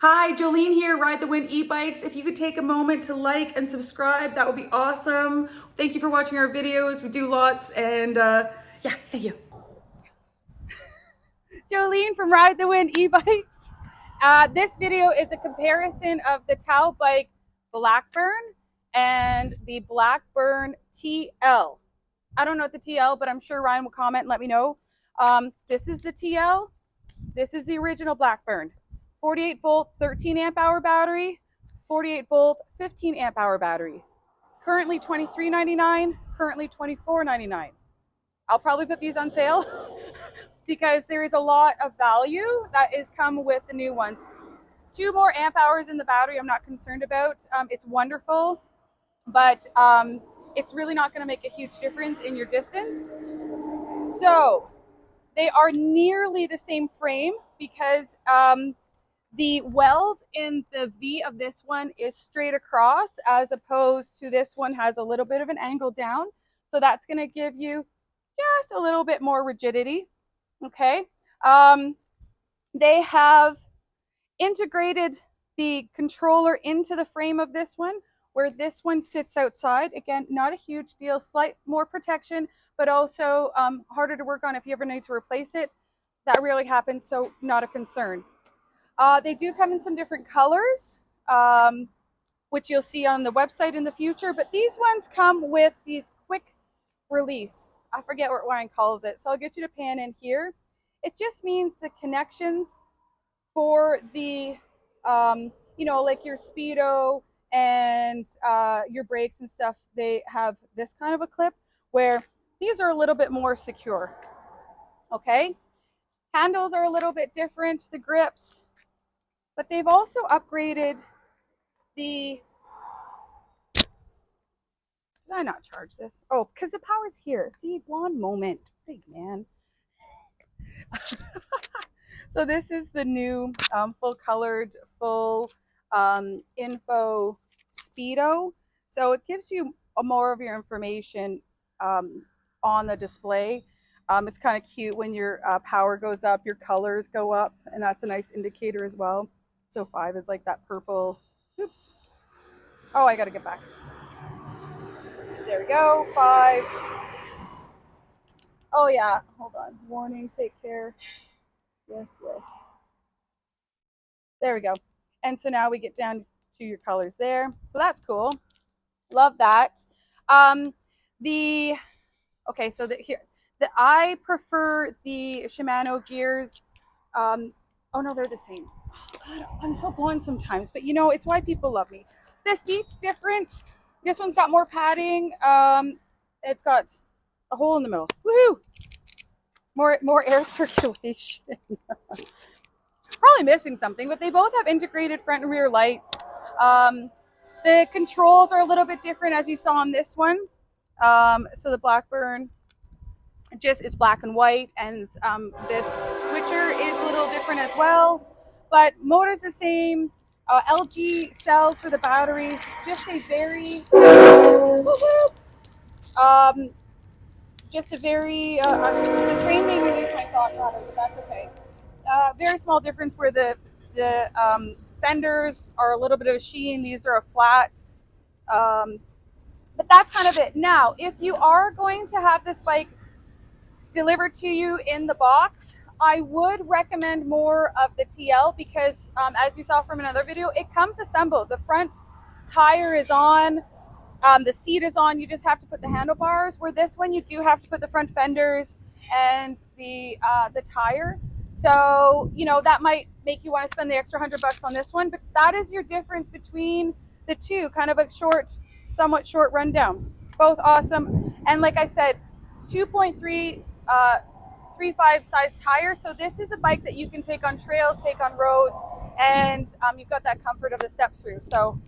Hi, Jolene here, Ride the Wind e-bikes. If you could take a moment to like and subscribe, that would be awesome. Thank you for watching our videos. We do lots and yeah, thank you. Jolene from Ride the Wind e-bikes. This video is a comparison of the Taubik Blackburn and the Blackburn TL. I don't know what the TL, but I'm sure Ryan will comment and let me know. This is the TL. This is the original Blackburn. 48 volt, 13 amp hour battery, 48 volt, 15 amp hour battery. Currently $23.99, currently $24.99. I'll probably put these on sale because there is a lot of value that is come with the new ones. 2 more amp hours in the battery I'm not concerned about. It's wonderful, but it's really not going to make a huge difference in your distance. So they are nearly the same frame because the weld in the V of this one is straight across, as opposed to this one has a little bit of an angle down. So that's going to give you just a little bit more rigidity. Okay. They have integrated the controller into the frame of this one, where this one sits outside. Again, not a huge deal, slight more protection, but also harder to work on if you ever need to replace it. That rarely happens, so not a concern. They do come in some different colors, which you'll see on the website in the future, but these ones come with these quick release. I forget what Ryan calls it, so I'll get you to pan in here. It just means the connections for the, like your speedo and your brakes and stuff, they have this kind of a clip where these are a little bit more secure. Okay, handles are a little bit different, the grips, but they've also upgraded the, did I not charge this? Oh, because the power's here. See, one moment. Big man. So this is the new full colored, full info speedo. So it gives you more of your information on the display. It's kind of cute when your power goes up, your colors go up, and that's a nice indicator as well. So 5 is like that purple. Oops. Oh, I got to get back. There we go. 5. Oh yeah, hold on. Warning, take care. Yes, yes. There we go. And so now we get down to your colors there. So that's cool. Love that. The okay, so here I prefer the Shimano gears. Oh no, they're the same. Oh, God, I'm so blind sometimes, but it's why people love me. The seat's different. This one's got more padding. It's got a hole in the middle. Woohoo! More air circulation. Probably missing something, but they both have integrated front and rear lights. The controls are a little bit different, as you saw on this one. So the Blackburn just is black and white, and this switcher is a little different as well. But motor's the same. LG cells for the batteries. Just a very, just a very. The train made me lose my thought pattern, but that's okay. Very small difference where the fenders are a little bit of a sheen. These are a flat. But that's kind of it. Now, if you are going to have this bike delivered to you in the box, I would recommend more of the TL because, as you saw from another video, it comes assembled. The front tire is on, the seat is on. You just have to put the handlebars. Where this one, you do have to put the front fenders and the tire. So that might make you want to spend the extra $100 on this one. But that is your difference between the two. Kind of a somewhat short rundown. Both awesome, and like I said, 2.3 3.5 size tire. So this is a bike that you can take on trails, take on roads, and you've got that comfort of the step through. So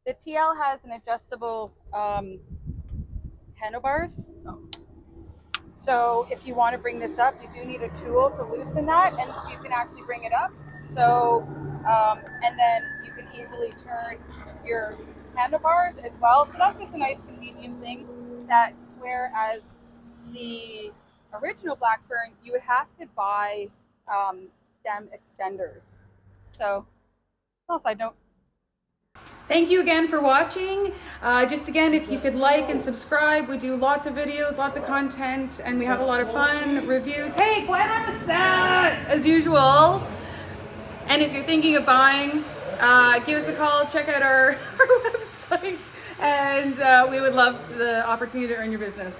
the TL has an adjustable handlebars. Oh. So if you want to bring this up, you do need a tool to loosen that, and you can actually bring it up. So, and then you can easily turn your handlebars as well. So that's just a nice convenient thing that, whereas the original Blackburn, you would have to buy stem extenders. So, small side note. Thank you again for watching. Just again, if you could like and subscribe, we do lots of videos, lots of content, and we have a lot of fun, reviews. Hey, quiet on the set, as usual. And if you're thinking of buying, give us a call, check out our website, and we would love the opportunity to earn your business.